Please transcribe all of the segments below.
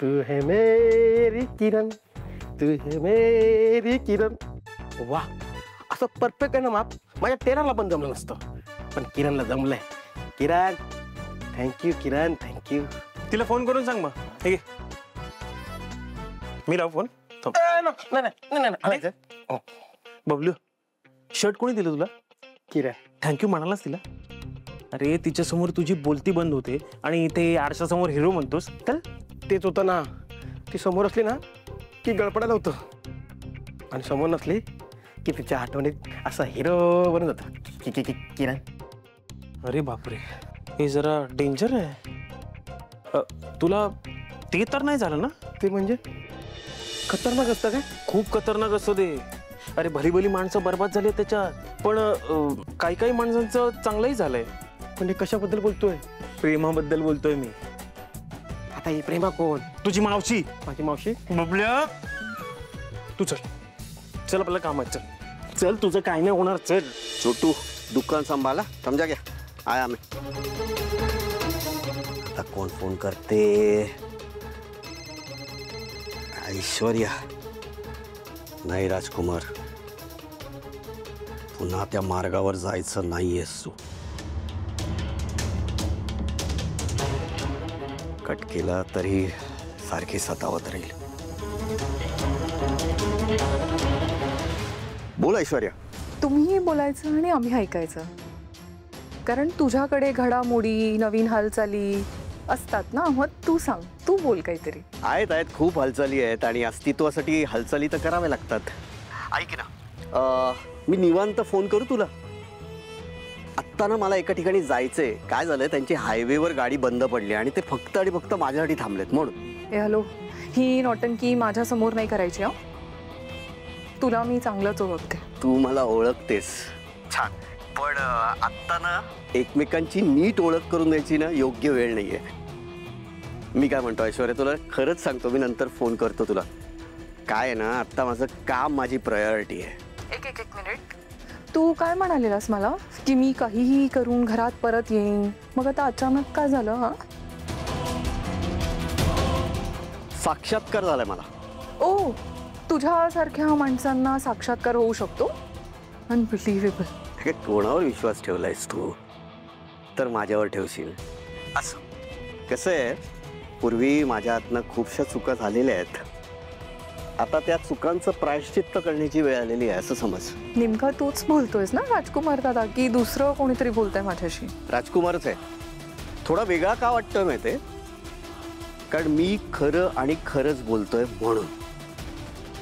तू है मेरी किरण, तू है मेरी किरण. वा, असं परफेक्ट आहे ना माप, माझ्या टेलरला पण जमलं नसतं, पण किरणला जमलंय. किरण, थँक्यू किरण, थँक्यू. तिला फोन करून सांग मग. हे घे. मी लाव फोन. बबलू, शर्ट कोणी दिलं तुला? किरण. थँक्यू म्हणालास तिला? अरे तिच्या समोर तुझी बोलती बंद होते आणि इथे आरशासमोर हिरो म्हणतोस. चल. तेच होतं ना, ती समोर असली ना की गळपडायला होतं, आणि समोर नसली की तिच्या आठवणीत असा हिरो बनून जातो. किरण. अरे बापरे, हे जरा डेंजर आहे. तुला ते तर नाही झालं ना? ते म्हणजे खतरनाक असतं काय? खूप खतरनाक असतं ते. अरे भली भली माणसं बर्बाद झाली त्याच्यात, पण काही काही माणसांचं चांगलंही झालंय. पण हे कशाबद्दल बोलतोय? प्रेमाबद्दल बोलतोय मी. आता ही प्रेमा कोण? तुझी मावशी. माझी मावशी? बबल्या, तू चल चल, आपल्याला काम आहे. चल चल, तुझं काय नाही होणार. चल. छोटू, दुकान संभाला, समझा क्या? आया मैं. आता कोण फोन करते? ऐश्वर्या नाही, राजकुमार, पुन्हा त्या मार्गावर जायचं नाहीयेस तू. कट केला तरी सारखी सतावत राहील. बोल ऐश्वर्या. तुम्हीही बोलायचं आणि आम्ही ऐकायचं, कारण तुझ्याकडे घडामोडी, नवीन हालचाली असतात ना. मग तू सांग, तू बोल काहीतरी. आहेत आहेत, खूप हालचाली आहेत आणि अस्तित्वासाठी हालचाली तर कराव्या लागतात. ऐक ना, मी निवांत फोन करू तुला? आत्ता ना मला एका ठिकाणी जायचंय. काय झालंय, त्यांची हायवेवर गाडी बंद पडली आणि ते फक्त आणि फक्त माझ्यासाठी थांबलेत म्हणून. ए हॅलो, ही नौटंकी माझ्या समोर नाही करायची. हा, तुला मी चांगलंच ओळखते. तू मला ओळखतेस छान, पण आत्ता ना एकमेकांची नीट ओळख करून द्यायची ना योग्य वेळ नाहीये. मी काय म्हणतो ऐश्वर्या, तुला खरंच सांगतो, मी नंतर फोन करतो तुला. काय आहे ना, आत्ता माझं काम माझी प्रायोरिटी आहे. एक मिनिट, तू काय म्हणालेलास मला की मी काहीही करून घरात परत येईन, मग आता अचानक काय झालं? हा, साक्षात्कार झालाय मला. ओ, तुझ्यासारख्या माणसांना साक्षात्कार होऊ शकतो? अनबिलिव्हेबल. कोणावर विश्वास ठेवलायस तू? तर माझ्यावर ठेवशील. असं कसं आहे, पूर्वी माझ्या हातनं खूपशा चुका झालेल्या आहेत. आता त्या चुकांचं प्रायश्चित्त करण्याची वेळ आलेली आहे, असं समज. नेमका तूच बोलतोयस ना राजकुमार दादा, की दुसरं कोणीतरी बोलतंय माझ्याशी? राजकुमारच आहे. थोडा वेगळा का वाटतोय माहितीये? कारण मी खरं आणि खरंच बोलतोय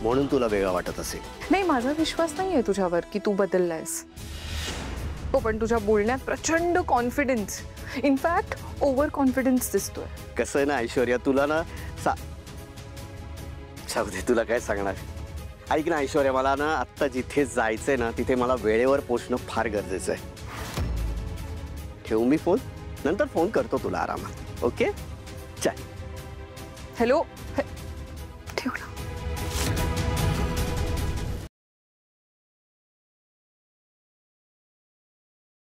म्हणून तुला वेगळा वाटत असेल. नाही, माझा विश्वास नाहीये तुझ्यावर की तू बदललायस. हो, पण तुझ्या बोलण्यात प्रचंड कॉन्फिडन्स, इनफॅक्ट ओव्हर कॉन्फिडन्स दिसतोय. कसं आहे ना ऐश्वर्या, तुला ना दे, तुला काय सांगणार. ऐक ना ऐश्वर्या, मला ना आत्ता जिथे जायचंय ना तिथे मला वेळेवर पोहोचणं फार गरजेचं आहे. ठेवू मी फोन? नंतर फोन करतो तुला आरामात. ओके, चल. हॅलो, ठेवला.